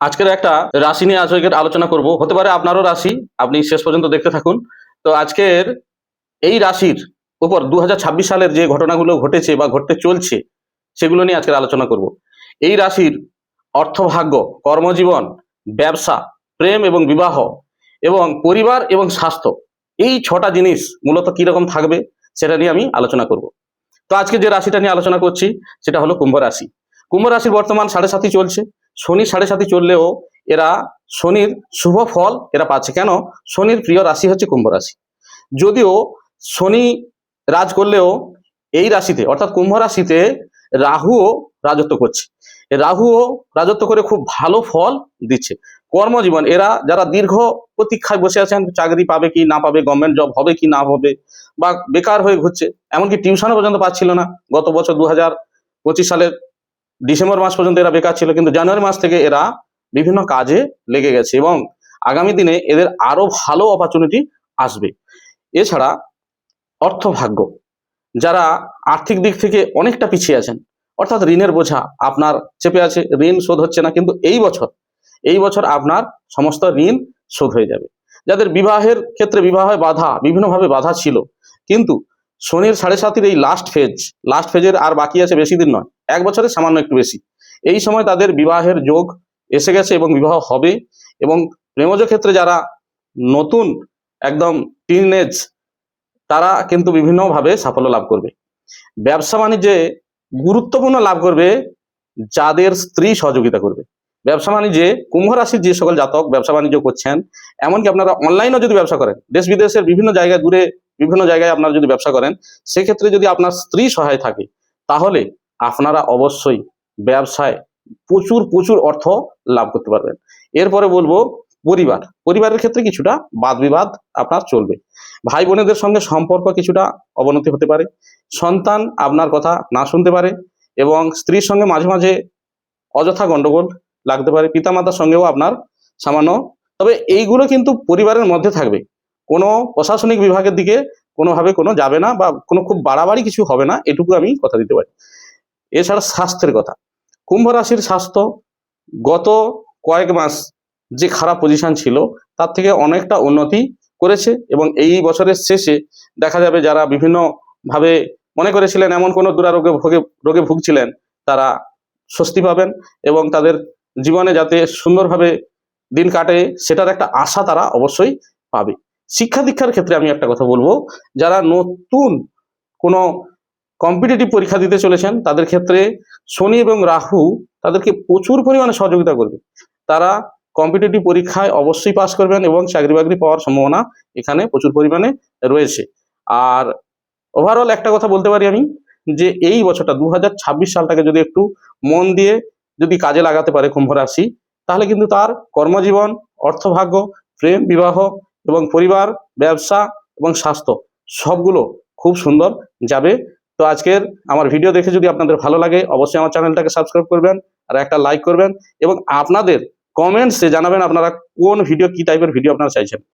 আজকের একটা রাশি নিয়ে আজকের আলোচনা করব। হতে পারে আপনারও রাশি, আপনি শেষ পর্যন্ত দেখতে থাকুন। তো আজকের এই রাশির উপর 2026 সালের যে ঘটনাগুলো ঘটেছে বা ঘটতে চলছে সেগুলো নিয়ে আজকের আলোচনা করব। এই রাশির অর্থভাগ্য, কর্মজীবন, ব্যবসা, প্রেম এবং বিবাহ এবং পরিবার এবং স্বাস্থ্য, এই 6টা জিনিস মূলত কিরকম থাকবে সেটা নিয়ে আমি আলোচনা করব। তো আজকে যে রাশিটা নিয়ে আলোচনা করছি সেটা হলো কুম্ভ রাশি। কুম্ভ রাশির বর্তমান 7.5 চলছে। শনি 7.5 চললেও এরা শনির শুভ ফল এরা পাচ্ছে। কেন? শনির প্রিয় রাশি হচ্ছে কুম্ভ রাশি। যদিও শনি রাজ করলেও এই রাশিতে অর্থাৎ কুম্ভ রাশিতে রাহুও রাজত্ব করছে। রাহুও রাজত্ব করে খুব ভালো ফল দিচ্ছে। কর্মজীবন, এরা যারা দীর্ঘ প্রতীক্ষায় বসে আছেন চাকরি পাবে কি না পাবে, গভর্নমেন্ট জব হবে কি না হবে, বা বেকার হয়ে ঘুরছে, এমনকি টিউশনও পর্যন্ত পাচ্ছিল না। গত বছর 2025 সালের ডিসেম্বর মাস পর্যন্ত এরা বেকার ছিল, কিন্তু জানুয়ারি মাস থেকে এরা বিভিন্ন কাজে লেগে গেছে এবং আগামী দিনে এদের আরো ভালো অপরচুনিটি আসবে। এছাড়া অর্থভাগ্য, যারা আর্থিক দিক থেকে অনেকটা পিছিয়ে আছেন, অর্থাৎ ঋণের বোঝা আপনার চেপে আছে, ঋণ শোধ হচ্ছে না, কিন্তু এই বছর আপনার সমস্ত ঋণ শোধ হয়ে যাবে। যাদের বিবাহের ক্ষেত্রে বিবাহে বাধা, বিভিন্নভাবে বাধা ছিল, কিন্তু শনির 7.5 এই লাস্ট ফেজের আর বাকি আছে বেশি দিন নয়, 1 বছরের সামান্য একটু বেশি। এই সময় তাদের বিবাহের যোগ এসে গেছে এবং বিবাহ হবে। এবং প্রেমজ ক্ষেত্রে যারা নতুন একদম টিনেজ, তারা কিন্তু বিভিন্নভাবে সাফল্য লাভ করবে। ব্যবসা বাণিজ্যে গুরুত্বপূর্ণ লাভ করবে যাদের স্ত্রী সহযোগিতা করবে। ব্যবসা বাণিজ্যে কুম্ভ রাশির যে সকল জাতক ব্যবসা বাণিজ্য করছেন, এমনকি আপনারা অনলাইনেও যদি ব্যবসা করেন, দেশ বিদেশের বিভিন্ন জায়গায়, দূরে বিভিন্ন জায়গায় আপনারা যদি ব্যবসা করেন, সেক্ষেত্রে যদি আপনার স্ত্রী সহায় থাকে, তাহলে আপনারা অবশ্যই ব্যবসায় প্রচুর প্রচুর অর্থ লাভ করতে পারবেন। এরপরে বলবো পরিবারের ক্ষেত্রে কিছুটা বাদ বিবাদ আপনার চলবে। ভাই বোনেদের সঙ্গে সম্পর্ক কিছুটা অবনতি হতে পারে, সন্তান আপনার কথা না শুনতে পারে, এবং স্ত্রীর সঙ্গে মাঝে মাঝে অযথা গন্ডগোল লাগতে পারে, পিতামাতার সঙ্গেও আপনার সামান্য। তবে এইগুলো কিন্তু পরিবারের মধ্যে থাকবে, কোনো প্রশাসনিক বিভাগের দিকে কোনোভাবে কোনো যাবে না, বা কোনো খুব বাড়াবাড়ি কিছু হবে না, এটুকু আমি কথা দিতে পারি। এছাড়া স্বাস্থ্যের কথা, কুম্ভ রাশির স্বাস্থ্য গত কয়েক মাস যে খারাপ পজিশন ছিল তার থেকে অনেকটা উন্নতি করেছে, এবং এই বছরের শেষে দেখা যাবে যারা বিভিন্নভাবে মনে করেছিলেন এমন কোনো রোগে ভুগছিলেন, তারা স্বস্তি পাবেন এবং তাদের জীবনে যাতে সুন্দরভাবে দিন কাটে সেটার একটা আশা তারা অবশ্যই পাবে। শিক্ষা দীক্ষার ক্ষেত্রে আমি একটা কথা বলবো, যারা নতুন কোনো কম্পিটিটিভ পরীক্ষা দিতে চলেছেন তাদের ক্ষেত্রে শনি এবং রাহু তাদেরকে প্রচুর পরিমাণে সহযোগিতা করবে। তারা কম্পিটিটিভ পরীক্ষায় অবশ্যই পাস করবেন এবং চাকরি বাকরি পাওয়ার সম্ভাবনা এখানে প্রচুর পরিমাণে রয়েছে। আর ওভারঅল একটা কথা বলতে পারি আমি, যে এই বছরটা 2026 সালটাকে যদি একটু মন দিয়ে যদি কাজে লাগাতে পারে কুম্ভ রাশি, তাহলে কিন্তু তার কর্মজীবন, অর্থভাগ্য, প্রেম, বিবাহ এবং পরিবার, ব্যবসা এবং স্বাস্থ্য সবগুলো খুব সুন্দর যাবে। তো আজকের আমার ভিডিও দেখে যদি আপনাদের ভালো লাগে, অবশ্যই আমার চ্যানেলটাকে সাবস্ক্রাইব করবেন আর একটা লাইক করবেন, এবং আপনাদের কমেন্টসে জানাবেন আপনারা কোন ভিডিও, কি টাইপের ভিডিও আপনারা চাইছেন।